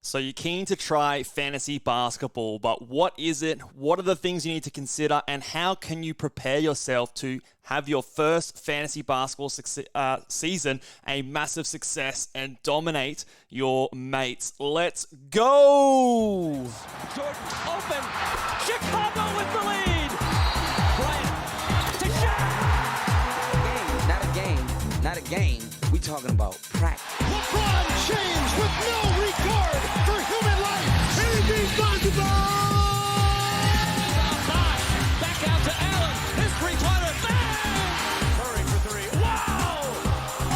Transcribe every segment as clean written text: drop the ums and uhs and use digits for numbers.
So you're keen to try fantasy basketball, but what is it? What are the things you need to consider, and how can you prepare yourself to have your first fantasy basketball season a massive success and dominate your mates? Let's go! Jordan open. Chicago with the lead. Bryant to Shaq. Not a game. We talking about practice. LeBron James with no regard for human life. Anything's possible. Back out to Allen. His three-pointer. Bang! Curry for three. Wow!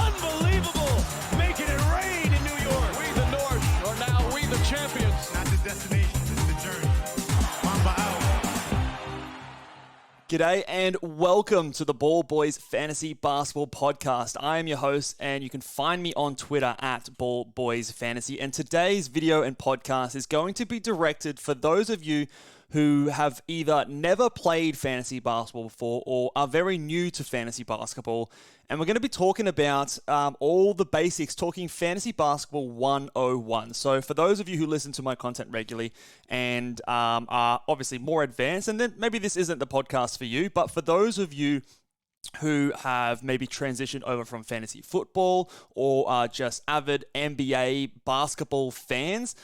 Unbelievable. Making it rain in New York. We the North are now we the champions. Not the destination, it's the journey. Mamba out. G'day and welcome to the Ball Boys Fantasy Basketball Podcast. I am your host and you can find me on Twitter at Ball Boys Fantasy. And today's video and podcast is going to be directed for those of you who have either never played fantasy basketball before or are very new to fantasy basketball. And we're going to be talking about all the basics, talking fantasy basketball 101. So for those of you who listen to my content regularly and are obviously more advanced, and then maybe this isn't the podcast for you, but for those of you who have maybe transitioned over from fantasy football or are just avid NBA basketball fans,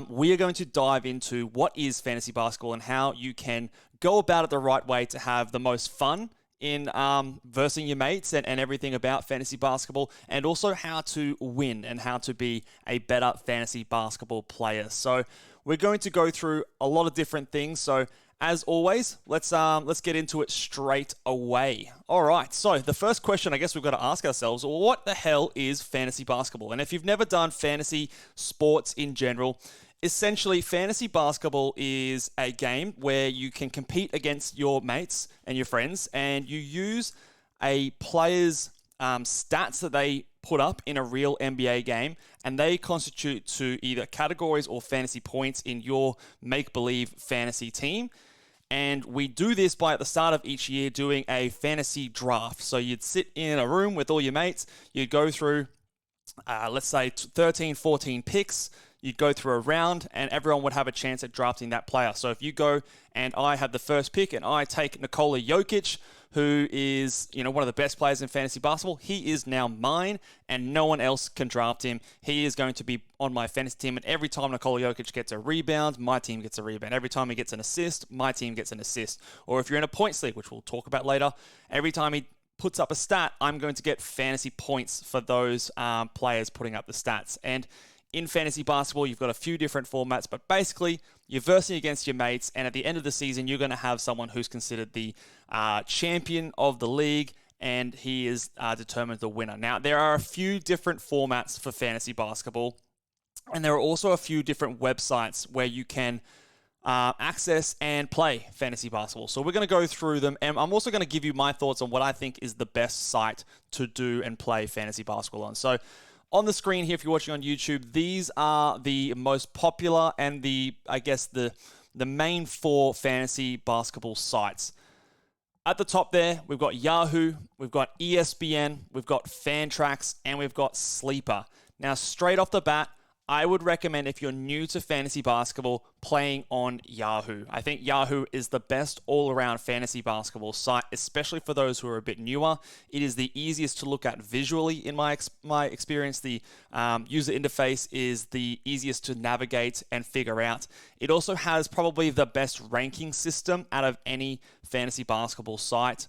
we are going to dive into what is fantasy basketball and how you can go about it the right way to have the most fun in versing your mates and everything about fantasy basketball, and also how to win and how to be a better fantasy basketball player. So we're going to go through a lot of different things. So as always, let's get into it straight away. All right, so the first question I guess we've got to ask ourselves, what the hell is fantasy basketball? And if you've never done fantasy sports in general, essentially fantasy basketball is a game where you can compete against your mates and your friends, and you use a player's stats that they put up in a real NBA game, and they constitute to either categories or fantasy points in your make-believe fantasy team. And we do this by, at the start of each year, doing a fantasy draft. So you'd sit in a room with all your mates, you'd go through, let's say 13, 14 picks, you'd go through a round, and everyone would have a chance at drafting that player. So if you go and I have the first pick and I take Nikola Jokic, who is, one of the best players in fantasy basketball, he is now mine and no one else can draft him. He is going to be on my fantasy team, and every time Nikola Jokic gets a rebound, my team gets a rebound. Every time he gets an assist, my team gets an assist. Or if you're in a points league, which we'll talk about later, every time he puts up a stat, I'm going to get fantasy points for those players putting up the stats. And in fantasy basketball, you've got a few different formats, but basically, you're versing against your mates, and at the end of the season, you're going to have someone who's considered the champion of the league, and he is determined the winner. Now, there are a few different formats for fantasy basketball, and there are also a few different websites where you can access and play fantasy basketball. So we're going to go through them, and I'm also going to give you my thoughts on what I think is the best site to do and play fantasy basketball on. So on the screen here, if you're watching on YouTube, these are the most popular and the main four fantasy basketball sites. At the top there, we've got Yahoo, we've got ESPN, we've got Fantrax, and we've got Sleeper. Now, straight off the bat, I would recommend, if you're new to fantasy basketball, playing on Yahoo. I think Yahoo is the best all-around fantasy basketball site, especially for those who are a bit newer. It is the easiest to look at visually in my experience. The user interface is the easiest to navigate and figure out. It also has probably the best ranking system out of any fantasy basketball site.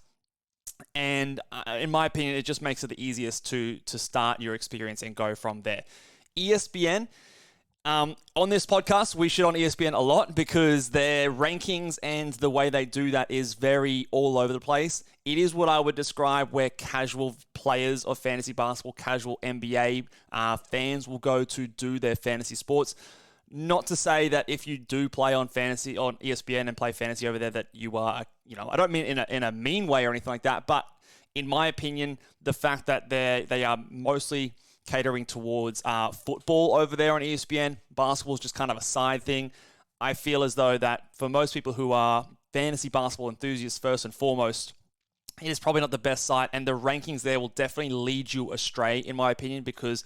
And in my opinion, it just makes it the easiest to start your experience and go from there. ESPN. On this podcast, we shit on ESPN a lot because their rankings and the way they do that is very all over the place. It is what I would describe where casual players of fantasy basketball, casual NBA fans will go to do their fantasy sports. Not to say that if you do play on fantasy on ESPN and play fantasy over there that you are, I don't mean in a mean way or anything like that, but in my opinion, the fact that they are mostly catering towards football over there on ESPN. Basketball is just kind of a side thing. I feel as though that for most people who are fantasy basketball enthusiasts first and foremost, it is probably not the best site, and the rankings there will definitely lead you astray, in my opinion, because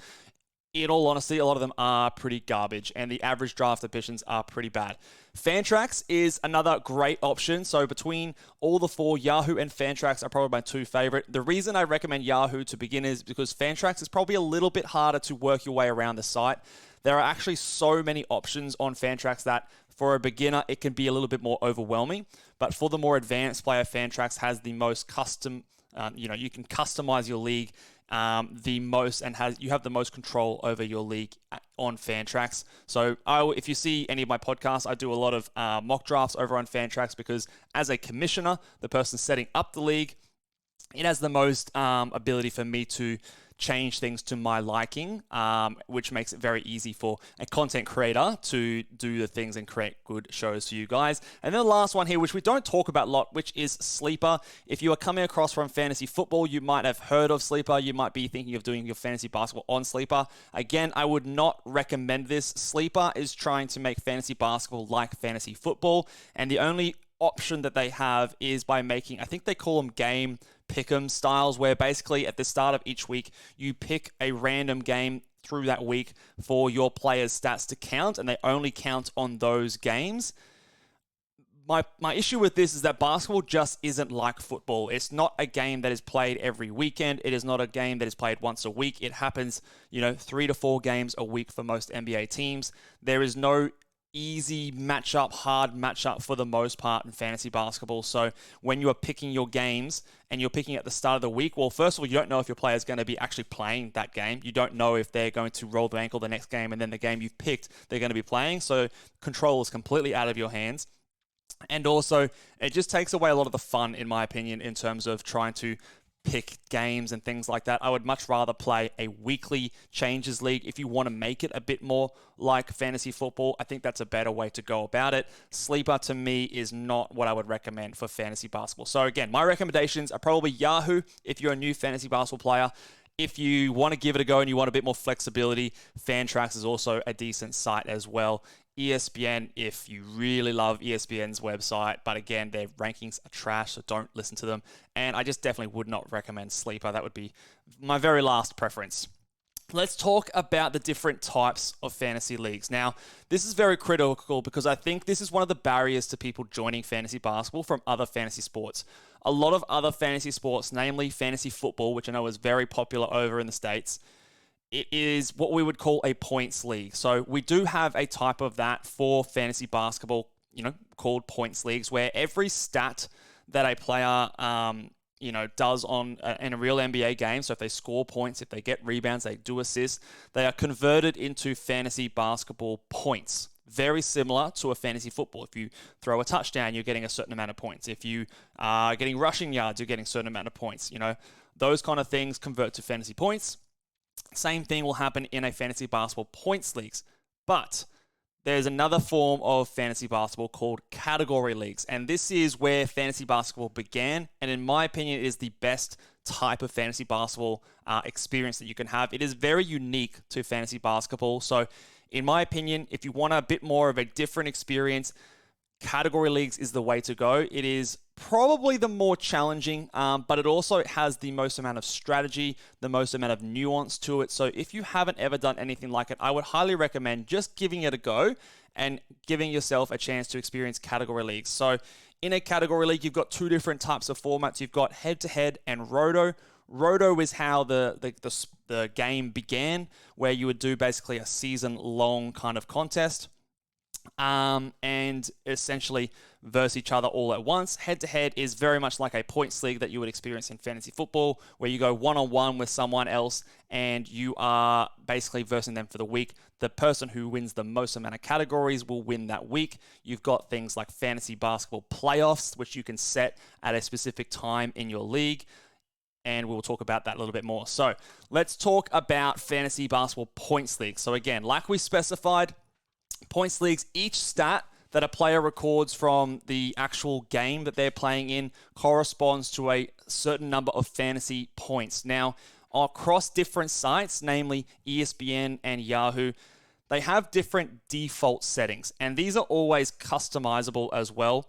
in all honesty, a lot of them are pretty garbage, and the average draft additions are pretty bad. Fantrax is another great option. So between all the four, Yahoo and Fantrax are probably my two favorite. The reason I recommend Yahoo to begin is because Fantrax is probably a little bit harder to work your way around the site. There are actually so many options on Fantrax that for a beginner, it can be a little bit more overwhelming. But for the more advanced player, Fantrax has the most custom, you can customize your league the most, and you have the most control over your league on Fantrax. So if you see any of my podcasts, I do a lot of mock drafts over on Fantrax because as a commissioner, the person setting up the league, it has the most ability for me to change things to my liking, which makes it very easy for a content creator to do the things and create good shows for you guys. And then the last one here, which we don't talk about a lot, which is Sleeper. If you are coming across from fantasy football, you might have heard of Sleeper. You might be thinking of doing your fantasy basketball on Sleeper. Again, I would not recommend this. Sleeper is trying to make fantasy basketball like fantasy football, and the only option that they have is by making, I think they call them game pick'em styles, where basically at the start of each week, you pick a random game through that week for your players' stats to count, and they only count on those games. My issue with this is that basketball just isn't like football. It's not a game that is played every weekend. It is not a game that is played once a week. It happens, 3 to 4 games a week for most NBA teams. There is no easy matchup, hard matchup for the most part in fantasy basketball. So when you are picking your games and you're picking at the start of the week, well, first of all, you don't know if your player is going to be actually playing that game. You don't know if they're going to roll their ankle the next game, and then the game you've picked, they're going to be playing. So control is completely out of your hands. And also, it just takes away a lot of the fun, in my opinion, in terms of trying to pick games and things like that. I would much rather play a weekly changes league. If you want to make it a bit more like fantasy football, I think that's a better way to go about it. Sleeper, to me, is not what I would recommend for fantasy basketball. So again, my recommendations are probably Yahoo if you're a new fantasy basketball player. If you want to give it a go and you want a bit more flexibility, Fantrax is also a decent site as well. ESPN, if you really love ESPN's website, but again, their rankings are trash, so don't listen to them. And I just definitely would not recommend Sleeper. That would be my very last preference. Let's talk about the different types of fantasy leagues. Now, this is very critical because I think this is one of the barriers to people joining fantasy basketball from other fantasy sports. A lot of other fantasy sports, namely fantasy football, which I know is very popular over in the States, it is what we would call a points league. So we do have a type of that for fantasy basketball, called points leagues, where every stat that a player, does in a real NBA game. So if they score points, if they get rebounds, they do assists, they are converted into fantasy basketball points. Very similar to a fantasy football. If you throw a touchdown, you're getting a certain amount of points. If you are getting rushing yards, you're getting a certain amount of points. Those kind of things convert to fantasy points. Same thing will happen in a fantasy basketball points leagues. But there's another form of fantasy basketball called category leagues. And this is where fantasy basketball began. And in my opinion, it is the best type of fantasy basketball experience that you can have. It is very unique to fantasy basketball. So in my opinion, if you want a bit more of a different experience, category leagues is the way to go. It is probably the more challenging, but it also has the most amount of strategy, the most amount of nuance to it. So if you haven't ever done anything like it, I would highly recommend just giving it a go and giving yourself a chance to experience category leagues. So in a category league, you've got two different types of formats. You've got head-to-head and Roto. Roto is how the game began, where you would do basically a season-long kind of contest. And essentially verse each other all at once. Head-to-head is very much like a points league that you would experience in fantasy football, where you go one-on-one with someone else and you are basically versing them for the week. The person who wins the most amount of categories will win that week. You've got things like fantasy basketball playoffs, which you can set at a specific time in your league. And we'll talk about that a little bit more. So let's talk about fantasy basketball points leagues. So again, like we specified, points leagues, each stat that a player records from the actual game that they're playing in corresponds to a certain number of fantasy points. Now, across different sites, namely ESPN and Yahoo, they have different default settings, and these are always customizable as well.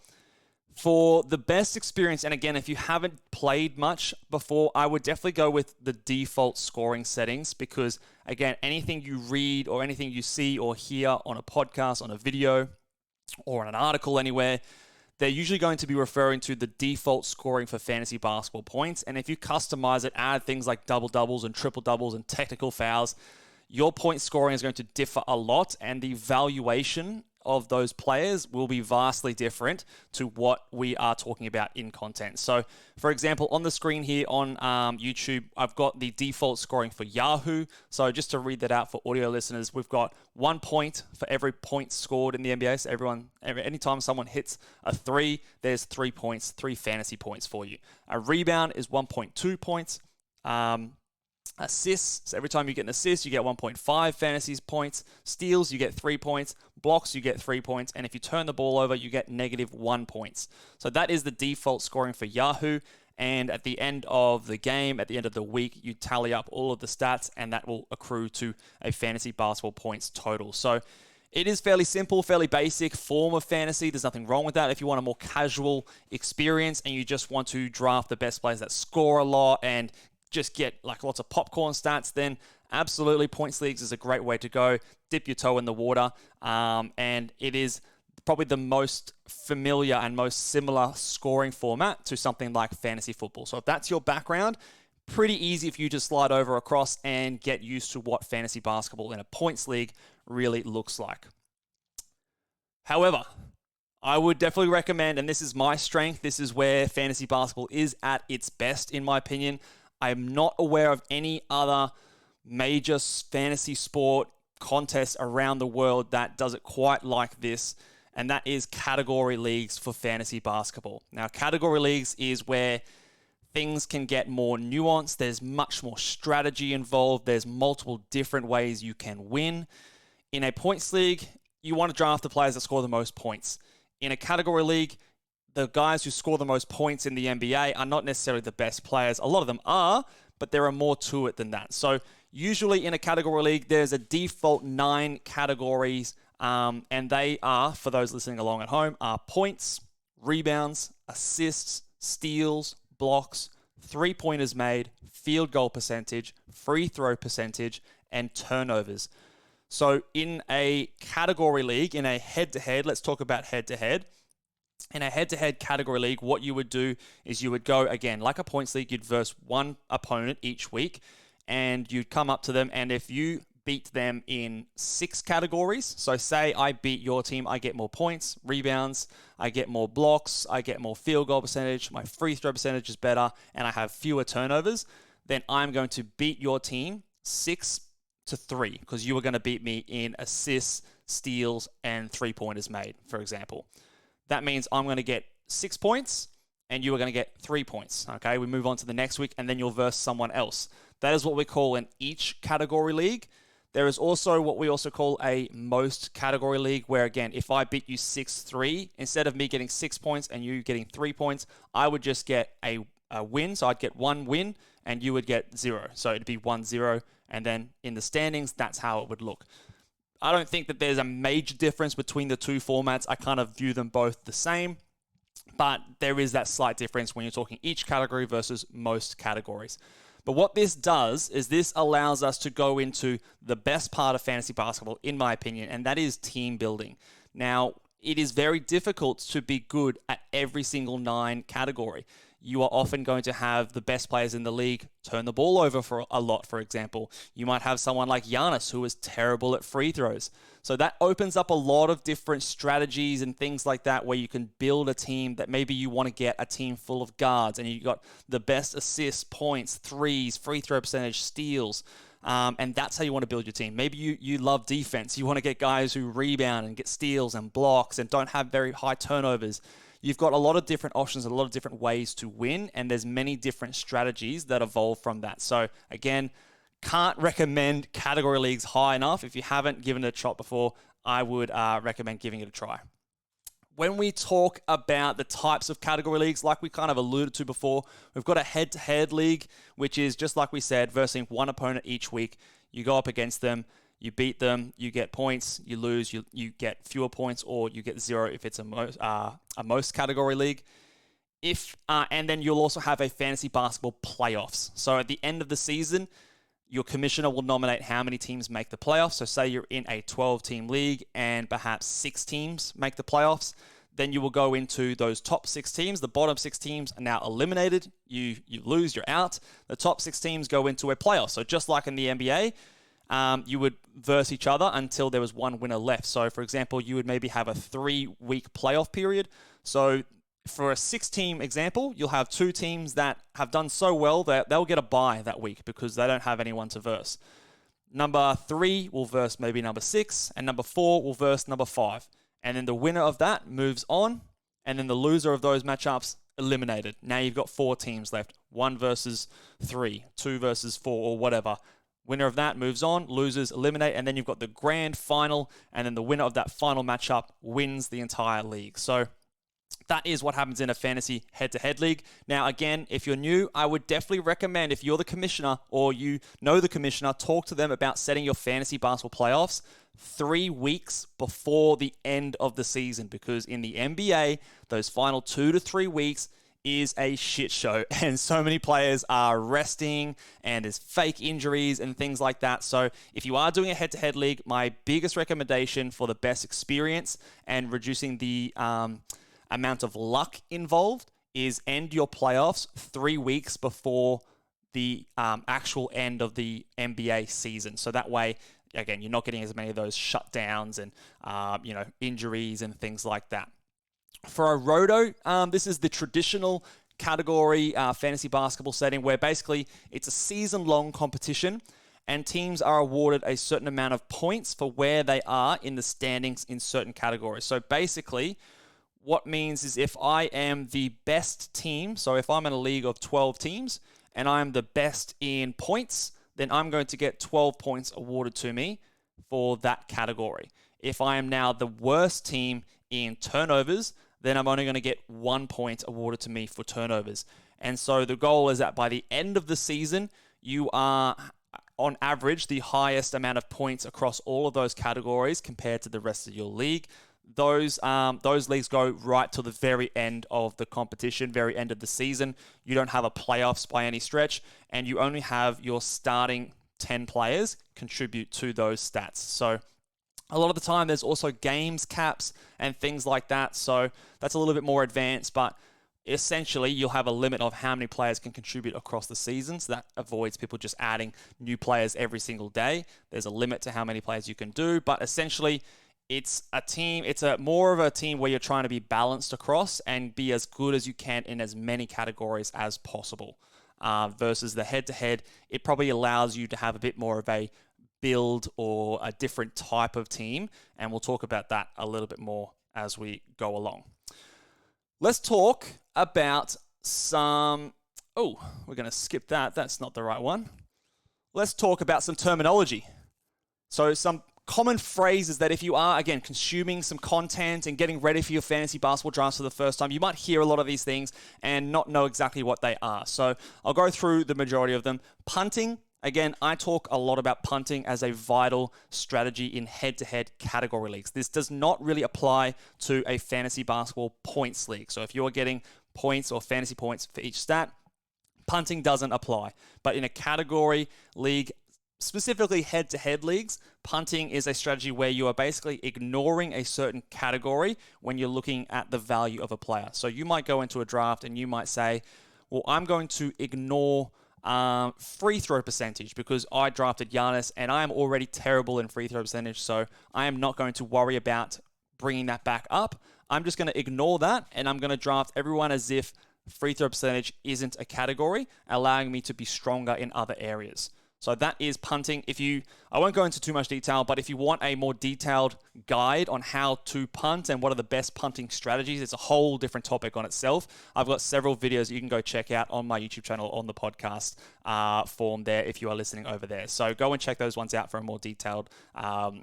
For the best experience, and again, if you haven't played much before, I would definitely go with the default scoring settings because, again, anything you read or anything you see or hear on a podcast, on a video, or on an article anywhere, they're usually going to be referring to the default scoring for fantasy basketball points. And if you customize it, add things like double-doubles and triple-doubles and technical fouls, your point scoring is going to differ a lot, and the valuation of those players will be vastly different to what we are talking about in content. So, for example, on the screen here on YouTube, I've got the default scoring for Yahoo. So just to read that out for audio listeners, we've got 1 point for every point scored in the NBA. So anytime someone hits a 3, there's 3 points, 3 fantasy points for you. A rebound is 1.2 points. Assists, so every time you get an assist, you get 1.5 fantasy points. Steals, you get 3 points. Blocks, you get 3 points. And if you turn the ball over, you get -1 points. So that is the default scoring for Yahoo. And at the end of the game, at the end of the week, you tally up all of the stats, and that will accrue to a fantasy basketball points total. So it is fairly simple, fairly basic form of fantasy. There's nothing wrong with that. If you want a more casual experience and you just want to draft the best players that score a lot and just get like lots of popcorn stats, then absolutely points leagues is a great way to go. Dip your toe in the water, and it is probably the most familiar and most similar scoring format to something like fantasy football. So if that's your background, pretty easy for you to slide over across and get used to what fantasy basketball in a points league really looks like. However, I would definitely recommend, and this is my strength, this is where fantasy basketball is at its best, in my opinion. I am not aware of any other major fantasy sport contest around the world that does it quite like this, and that is category leagues for fantasy basketball. Now, category leagues is where things can get more nuanced. There's much more strategy involved. There's multiple different ways you can win. In a points league, you want to draft the players that score the most points. In a category league, the guys who score the most points in the NBA are not necessarily the best players. A lot of them are, but there are more to it than that. So usually in a category league, there's a default 9 categories, and they are, for those listening along at home, are points, rebounds, assists, steals, blocks, 3-pointers made, field goal percentage, free throw percentage, and turnovers. So in a category league, in a head-to-head, let's talk about head-to-head. In a head-to-head category league, what you would do is you would go, again, like a points league, you'd verse one opponent each week, and you'd come up to them, and if you beat them in 6 categories, so say I beat your team, I get more points, rebounds, I get more blocks, I get more field goal percentage, my free throw percentage is better, and I have fewer turnovers, then I'm going to beat your team 6-3, because you were going to beat me in assists, steals, and 3-pointers made, for example. That means I'm going to get 6 points, and you are going to get 3 points. Okay, we move on to the next week, and then you'll verse someone else. That is what we call an each category league. There is also what we also call a most category league, where again, if I beat you 6-3, instead of me getting 6 points and you getting 3 points, I would just get a win. So I'd get 1 win, and you would get 0. So it'd be 1-0, and then in the standings, that's how it would look. I don't think that there's a major difference between the two formats. I kind of view them both the same, but there is that slight difference when you're talking each category versus most categories. But what this does is this allows us to go into the best part of fantasy basketball, in my opinion, and that is team building. Now, it is very difficult to be good at every single 9 category. You are often going to have the best players in the league turn the ball over for a lot, for example. You might have someone like Giannis who is terrible at free throws. So that opens up a lot of different strategies and things like that where you can build a team that maybe you want to get a team full of guards and you got the best assists, points, threes, free throw percentage, steals. And that's how you want to build your team. Maybe you love defense. You want to get guys who rebound and get steals and blocks and don't have very high turnovers. You've got a lot of different options, a lot of different ways to win, and there's many different strategies that evolve from that. So again, can't recommend category leagues high enough. If you haven't given it a shot before, I would recommend giving it a try. When we talk about the types of category leagues, like we kind of alluded to before, we've got a head-to-head league, which is just like we said, versing one opponent each week. You go up against them. You beat them, you get points. You lose, you get fewer points, or you get 0 if it's a most category league. And then you'll also have a fantasy basketball playoffs. So at the end of the season, your commissioner will nominate how many teams make the playoffs. So say you're in a 12-team league and perhaps 6 teams make the playoffs. Then you will go into those top 6 teams. The bottom 6 teams are now eliminated. You lose, you're out. The top 6 teams go into a playoff. So just like in the NBA, you would verse each other until there was one winner left. So, for example, you would maybe have a 3-week playoff period. So for a 6-team example, you'll have 2 teams that have done so well that they'll get a bye that week because they don't have anyone to verse. Number 3 will verse maybe number 6, and number 4 will verse number 5. And then the winner of that moves on, and then the loser of those matchups eliminated. Now you've got 4 teams left, 1 versus 3, 2 versus 4, or whatever. Winner of that moves on, losers eliminate, and then you've got the grand final, and then the winner of that final matchup wins the entire league. So that is what happens in a fantasy head-to-head league. Now, again, if you're new, I would definitely recommend, if you're the commissioner or you know the commissioner, talk to them about setting your fantasy basketball playoffs 3 weeks before the end of the season, because in the NBA, those final 2 to 3 weeks is a shit show, and so many players are resting, and there's fake injuries and things like that. So if you are doing a head-to-head league, my biggest recommendation for the best experience and reducing the amount of luck involved is end your playoffs 3 weeks before the actual end of the NBA season. So that way, again, you're not getting as many of those shutdowns and injuries and things like that. For a Roto, this is the traditional category fantasy basketball setting where basically it's a season-long competition and teams are awarded a certain amount of points for where they are in the standings in certain categories. So basically, what means is if I am the best team, so if I'm in a league of 12 teams and I'm the best in points, then I'm going to get 12 points awarded to me for that category. If I am now the worst team in turnovers, then I'm only going to get 1 point awarded to me for turnovers. And so the goal is that by the end of the season, you are, on average, the highest amount of points across all of those categories compared to the rest of your league. Those leagues go right to the very end of the competition, very end of the season. You don't have a playoffs by any stretch, and you only have your starting 10 players contribute to those stats. So a lot of the time, there's also games caps and things like that. So that's a little bit more advanced, but essentially, you'll have a limit of how many players can contribute across the season. So that avoids people just adding new players every single day. There's a limit to how many players you can do, but essentially, it's more of a team where you're trying to be balanced across and be as good as you can in as many categories as possible. Versus the head-to-head, it probably allows you to have a bit more of a build or a different type of team, and we'll talk about that a little bit more as we go along. Let's talk about some... Oh, we're going to skip that. That's not the right one. Let's talk about some terminology. So some common phrases that if you are, again, consuming some content and getting ready for your fantasy basketball drafts for the first time, you might hear a lot of these things and not know exactly what they are. So I'll go through the majority of them. Punting. Again, I talk a lot about punting as a vital strategy in head-to-head category leagues. This does not really apply to a fantasy basketball points league. So if you're getting points or fantasy points for each stat, punting doesn't apply. But in a category league, specifically head-to-head leagues, punting is a strategy where you are basically ignoring a certain category when you're looking at the value of a player. So you might go into a draft and you might say, well, I'm going to ignore free throw percentage because I drafted Giannis and I am already terrible in free throw percentage, so I am not going to worry about bringing that back up. I'm just going to ignore that and I'm going to draft everyone as if free throw percentage isn't a category, allowing me to be stronger in other areas. So that is punting. I won't go into too much detail, but if you want a more detailed guide on how to punt and what are the best punting strategies, it's a whole different topic on itself. I've got several videos you can go check out on my YouTube channel on the podcast form there if you are listening over there. So go and check those ones out for a more detailed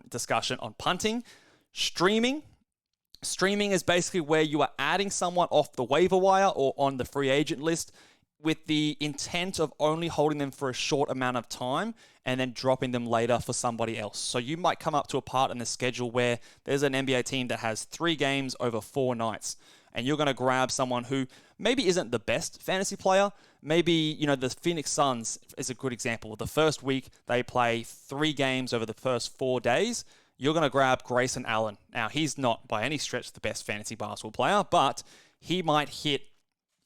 discussion on punting. Streaming. Streaming is basically where you are adding someone off the waiver wire or on the free agent list with the intent of only holding them for a short amount of time and then dropping them later for somebody else. So you might come up to a part in the schedule where there's an NBA team that has 3 games over 4 nights, and you're going to grab someone who maybe isn't the best fantasy player. Maybe, the Phoenix Suns is a good example. The first week, they play 3 games over the first 4 days. You're going to grab Grayson Allen. Now, he's not by any stretch the best fantasy basketball player, but he might hit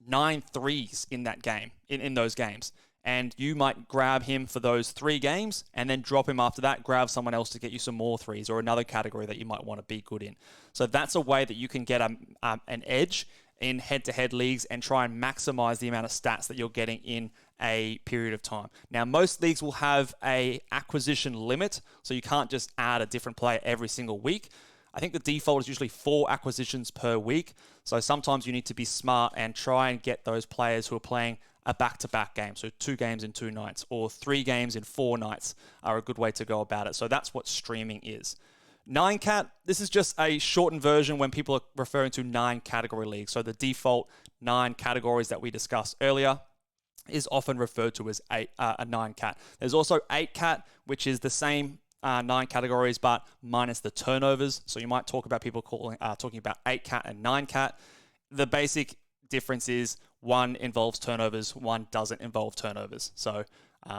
9 threes in that game, in those games. And you might grab him for those 3 games and then drop him after that, grab someone else to get you some more threes or another category that you might want to be good in. So that's a way that you can get an edge in head-to-head leagues and try and maximize the amount of stats that you're getting in a period of time. Now, most leagues will have a acquisition limit, so you can't just add a different player every single week. I think the default is usually 4 acquisitions per week. So sometimes you need to be smart and try and get those players who are playing a back-to-back game. So 2 games in 2 nights or 3 games in 4 nights are a good way to go about it. So that's what streaming is. 9-cat, this is just a shortened version when people are referring to 9 category leagues. So the default 9 categories that we discussed earlier is often referred to as a 9-cat. There's also 8-cat, which is the same 9 categories, but minus the turnovers. So you might talk about people talking about 8-cat and 9-cat. The basic difference is one involves turnovers, one doesn't involve turnovers. So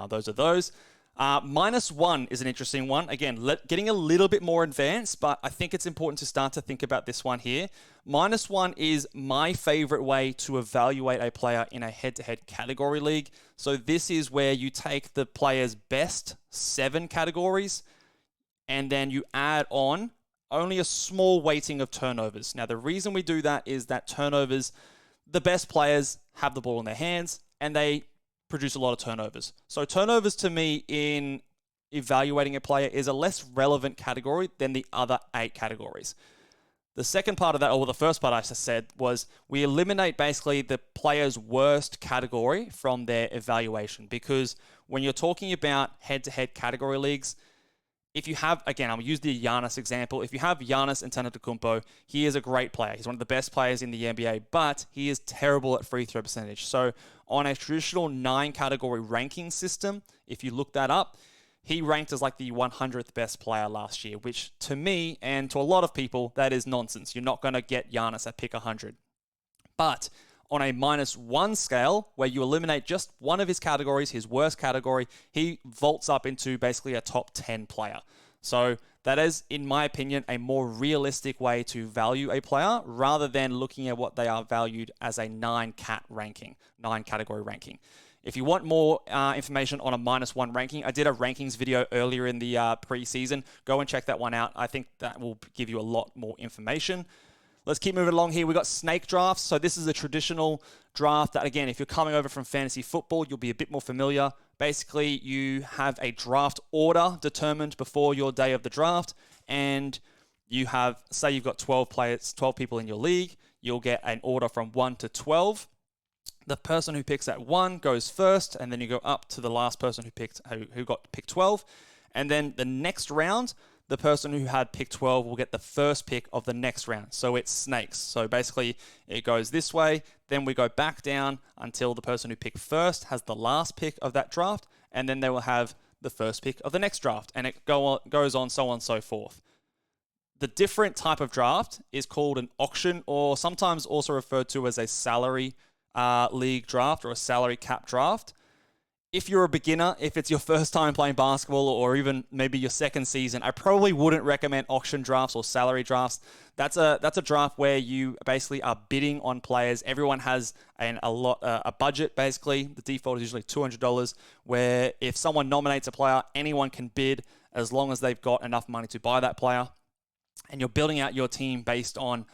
those are those. -1 is an interesting one. Again, getting a little bit more advanced, but I think it's important to start to think about this one here. -1 is my favorite way to evaluate a player in a head-to-head category league. So this is where you take the player's best 7 categories, and then you add on only a small weighting of turnovers. Now, the reason we do that is that turnovers, the best players have the ball in their hands, and they produce a lot of turnovers. So turnovers to me in evaluating a player is a less relevant category than the other 8 categories. The second part of that, or the first part I just said, was we eliminate basically the player's worst category from their evaluation, because when you're talking about head-to-head category leagues, if you have, again, I'll use the Giannis example. If you have Giannis Antetokounmpo, he is a great player. He's one of the best players in the NBA, but he is terrible at free throw percentage. So on a traditional 9-category ranking system, if you look that up, he ranked as like the 100th best player last year, which to me and to a lot of people, that is nonsense. You're not going to get Giannis at pick 100. But on a -1 scale, where you eliminate just one of his categories, his worst category, he vaults up into basically a top 10 player. So that is, in my opinion, a more realistic way to value a player rather than looking at what they are valued as a 9-category ranking. If you want more information on a -1 ranking, I did a rankings video earlier in the preseason. Go and check that one out. I think that will give you a lot more information. Let's keep moving along here. We've got snake drafts. So this is a traditional draft that, again, if you're coming over from fantasy football, you'll be a bit more familiar. Basically, you have a draft order determined before your day of the draft, and you have, say you've got 12 people in your league. You'll get an order from 1 to 12. The person who picks at 1 goes first, and then you go up to the last person who got pick 12. And then the next round, the person who had pick 12 will get the first pick of the next round. So it's snakes. So basically it goes this way, then we go back down until the person who picked first has the last pick of that draft, and then they will have the first pick of the next draft, and it goes on, so on and so forth. The different type of draft is called an auction, or sometimes also referred to as a salary league draft or a salary cap draft. If you're a beginner, if it's your first time playing basketball or even maybe your second season, I probably wouldn't recommend auction drafts or salary drafts. That's a draft where you basically are bidding on players. Everyone has a budget, basically. The default is usually $200, where if someone nominates a player, anyone can bid as long as they've got enough money to buy that player. And you're building out your team based on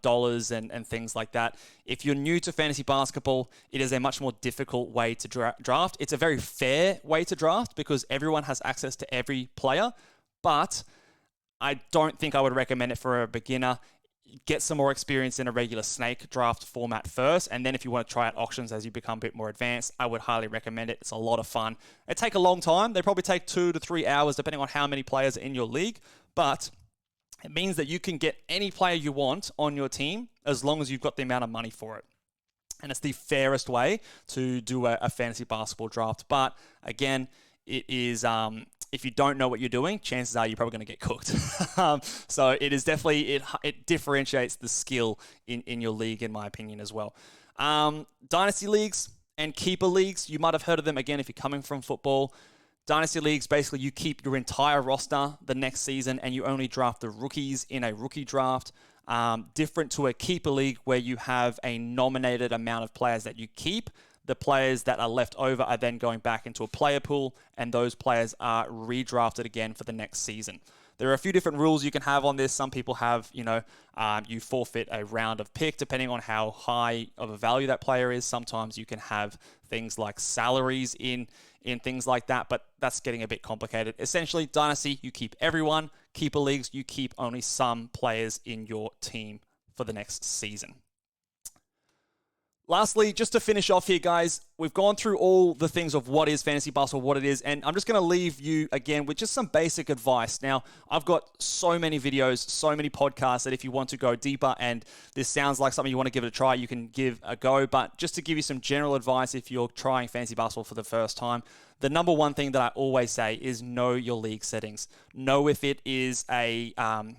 dollars and things like that. If you're new to fantasy basketball, it is a much more difficult way to draft. It's a very fair way to draft because everyone has access to every player, but I don't think I would recommend it for a beginner. Get some more experience in a regular snake draft format first, and then if you want to try out auctions as you become a bit more advanced, I would highly recommend it. It's a lot of fun. It take a long time. They probably take 2 to 3 hours depending on how many players are in your league, but it means that you can get any player you want on your team as long as you've got the amount of money for it. and it's the fairest way to do a fantasy basketball draft. But again, it is if you don't know what you're doing, chances are you're probably going to get cooked. So it is definitely, it differentiates the skill in your league, in my opinion, as well. Dynasty leagues and keeper leagues, you might have heard of them, again, if you're coming from football. Dynasty leagues, basically you keep your entire roster the next season and you only draft the rookies in a rookie draft. Different to a keeper league where you have a nominated amount of players that you keep. The players that are left over are then going back into a player pool, and those players are redrafted again for the next season. There are a few different rules you can have on this. Some people have, you forfeit a round of pick depending on how high of a value that player is. Sometimes you can have things like salaries in things like that, but that's getting a bit complicated. Essentially, Dynasty, you keep everyone. Keeper leagues, you keep only some players in your team for the next season. Lastly, just to finish off here, guys, we've gone through all the things of what is fantasy basketball, what it is, and I'm just going to leave you again with just some basic advice. Now, I've got so many videos, so many podcasts that if you want to go deeper and this sounds like something you want to give it a try, you can give a go. But just to give you some general advice if you're trying fantasy basketball for the first time, the number one thing that I always say is know your league settings. Know if it is a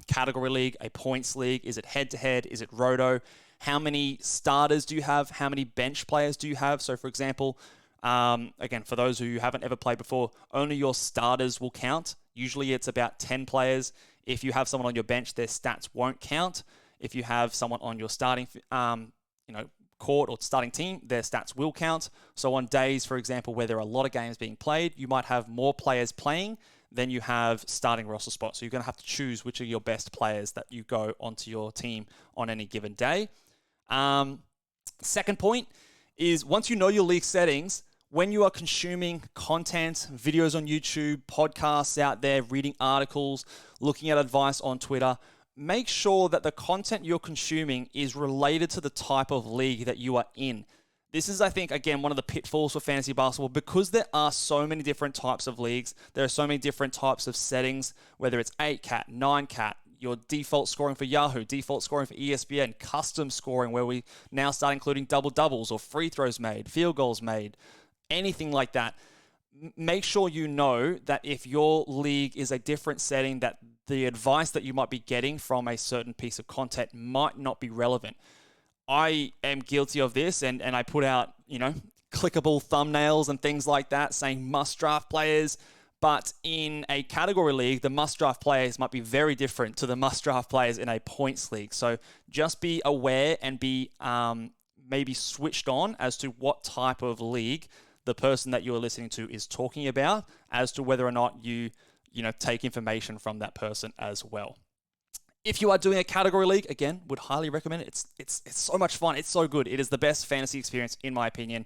category league, a points league, is it head-to-head, is it Roto? How many starters do you have? How many bench players do you have? So, for example, again, for those who haven't ever played before, only your starters will count. Usually it's about 10 players. If you have someone on your bench, their stats won't count. If you have someone on your starting court or starting team, their stats will count. So on days, for example, where there are a lot of games being played, you might have more players playing than you have starting roster spots. So you're going to have to choose which are your best players that you go onto your team on any given day. Second point is once you know your league settings, when you are consuming content, videos on YouTube, podcasts out there, reading articles, looking at advice on Twitter, make sure that the content you're consuming is related to the type of league that you are in. This is, I think, again, one of the pitfalls for fantasy basketball because there are so many different types of leagues. There are so many different types of settings, whether it's 8-cat, 9-cat, your default scoring for Yahoo, default scoring for ESPN, custom scoring where we now start including double-doubles or free throws made, field goals made, anything like that. Make sure you know that if your league is a different setting, that the advice that you might be getting from a certain piece of content might not be relevant. I am guilty of this, and I put out, clickable thumbnails and things like that saying must draft players. But in a category league, the must draft players might be very different to the must draft players in a points league. So just be aware and be maybe switched on as to what type of league the person that you're listening to is talking about, as to whether or not you take information from that person as well. If you are doing a category league, again, would highly recommend it. It's so much fun. It's so good. It is the best fantasy experience, in my opinion,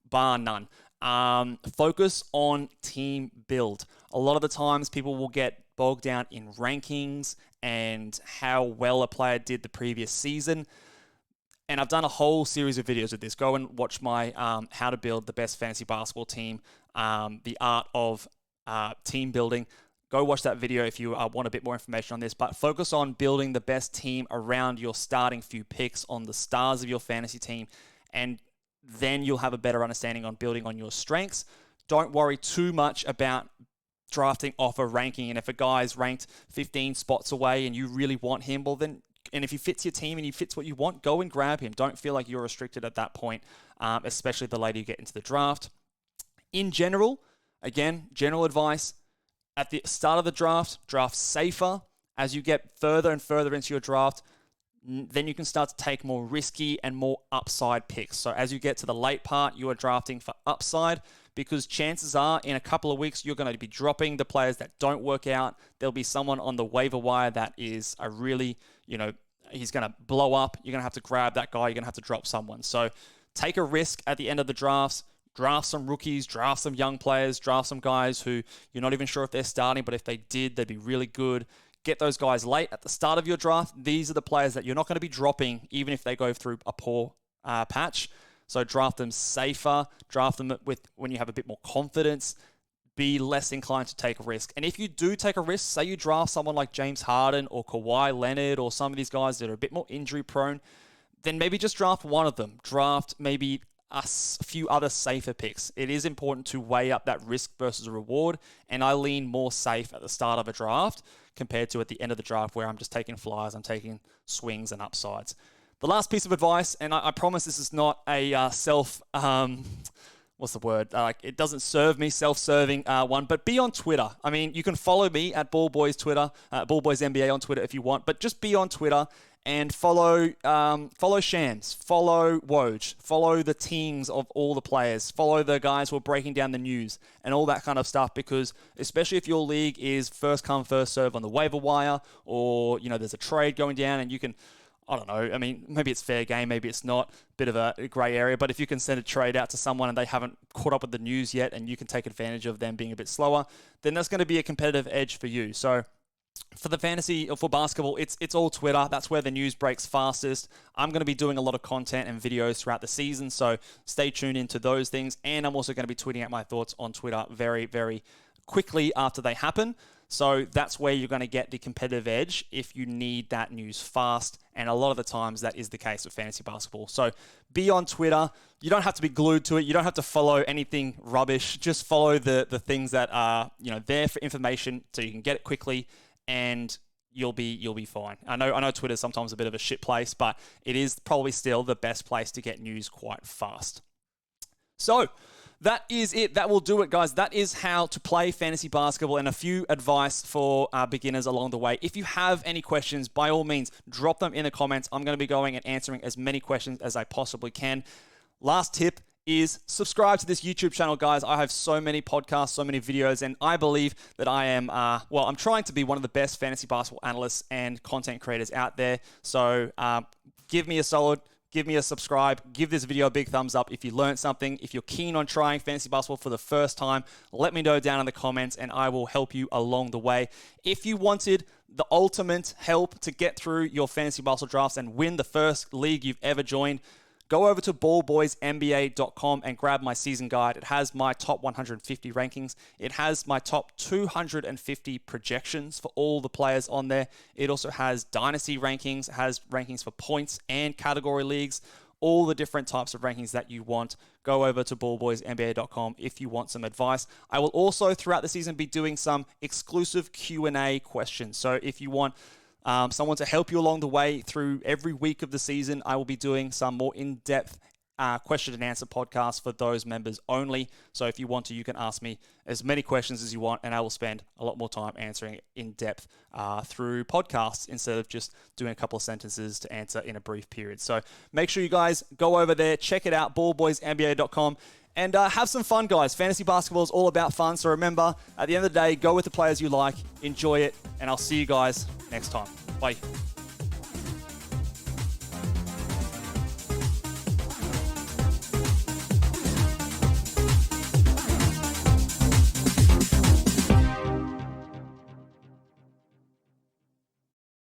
bar none. Focus on team build. A lot of the times people will get bogged down in rankings and how well a player did the previous season. And I've done a whole series of videos of this. Go and watch my how to build the best fantasy basketball team, the art of team building. Go watch that video if you want a bit more information on this. But focus on building the best team around your starting few picks on the stars of your fantasy team. And then you'll have a better understanding on building on your strengths. Don't worry too much about drafting off a ranking. And if a guy's ranked 15 spots away and you really want him, well then, and if he fits your team and he fits what you want, go and grab him. Don't feel like you're restricted at that point, especially the later you get into the draft. In general, again, general advice, at the start of the draft safer. As you get further and further into your draft, then you can start to take more risky and more upside picks. So as you get to the late part, you are drafting for upside because chances are in a couple of weeks, you're going to be dropping the players that don't work out. There'll be someone on the waiver wire that is a really, he's going to blow up. You're going to have to grab that guy. You're going to have to drop someone. So take a risk at the end of the drafts. Draft some rookies, draft some young players, draft some guys who you're not even sure if they're starting, but if they did, they'd be really good. Get those guys late at the start of your draft. These are the players that you're not going to be dropping, even if they go through a poor patch. So draft them safer. Draft them when you have a bit more confidence. Be less inclined to take a risk. And if you do take a risk, say you draft someone like James Harden or Kawhi Leonard or some of these guys that are a bit more injury prone, then maybe just draft one of them. Draft maybe a few other safer picks. It is important to weigh up that risk versus reward, and I lean more safe at the start of a draft compared to at the end of the draft where I'm just taking flyers, I'm taking swings and upsides. The last piece of advice, and I promise this is not a it doesn't serve me, self-serving one, but be on Twitter. I mean, you can follow me at BallBoys Twitter, BallBoysNBA on Twitter if you want, but just be on Twitter and follow Shams, follow Woj, follow the teams of all the players, follow the guys who are breaking down the news and all that kind of stuff, because especially if your league is first come, first serve on the waiver wire, or, there's a trade going down and you can, I don't know, I mean, maybe it's fair game, maybe it's not, bit of a grey area, but if you can send a trade out to someone and they haven't caught up with the news yet and you can take advantage of them being a bit slower, then that's going to be a competitive edge for you. So for the fantasy or for basketball, it's all Twitter. That's where the news breaks fastest. I'm going to be doing a lot of content and videos throughout the season, so stay tuned into those things. And I'm also going to be tweeting out my thoughts on Twitter very, very quickly after they happen. So that's where you're going to get the competitive edge if you need that news fast. And a lot of the times that is the case with fantasy basketball. So be on Twitter. You don't have to be glued to it. You don't have to follow anything rubbish. Just follow the things that are there for information so you can get it quickly and you'll be fine. I know Twitter's sometimes a bit of a shit place, but it is probably still the best place to get news quite fast. So that is it. That will do it, guys. That is how to play fantasy basketball and a few advice for beginners along the way. If you have any questions, by all means, drop them in the comments. I'm going to be going and answering as many questions as I possibly can. Last tip is subscribe to this YouTube channel, guys. I have so many podcasts, so many videos, and I believe that I am, I'm trying to be one of the best fantasy basketball analysts and content creators out there. So give me a solid, give me a subscribe, give this video a big thumbs up if you learned something. If you're keen on trying fantasy basketball for the first time, let me know down in the comments and I will help you along the way. If you wanted the ultimate help to get through your fantasy basketball drafts and win the first league you've ever joined, go over to ballboysnba.com and grab my season guide. It has my top 150 rankings. It has my top 250 projections for all the players on there. It also has dynasty rankings. It has rankings for points and category leagues, all the different types of rankings that you want. Go over to ballboysnba.com if you want some advice. I will also, throughout the season, be doing some exclusive Q&A questions. So if you want someone to help you along the way through every week of the season, I will be doing some more in-depth question and answer podcasts for those members only. So if you want to, you can ask me as many questions as you want, and I will spend a lot more time answering it in depth through podcasts instead of just doing a couple of sentences to answer in a brief period. So make sure you guys go over there, check it out, ballboysnba.com. And have some fun, guys. Fantasy basketball is all about fun. So remember, at the end of the day, go with the players you like, enjoy it, and I'll see you guys next time. Bye.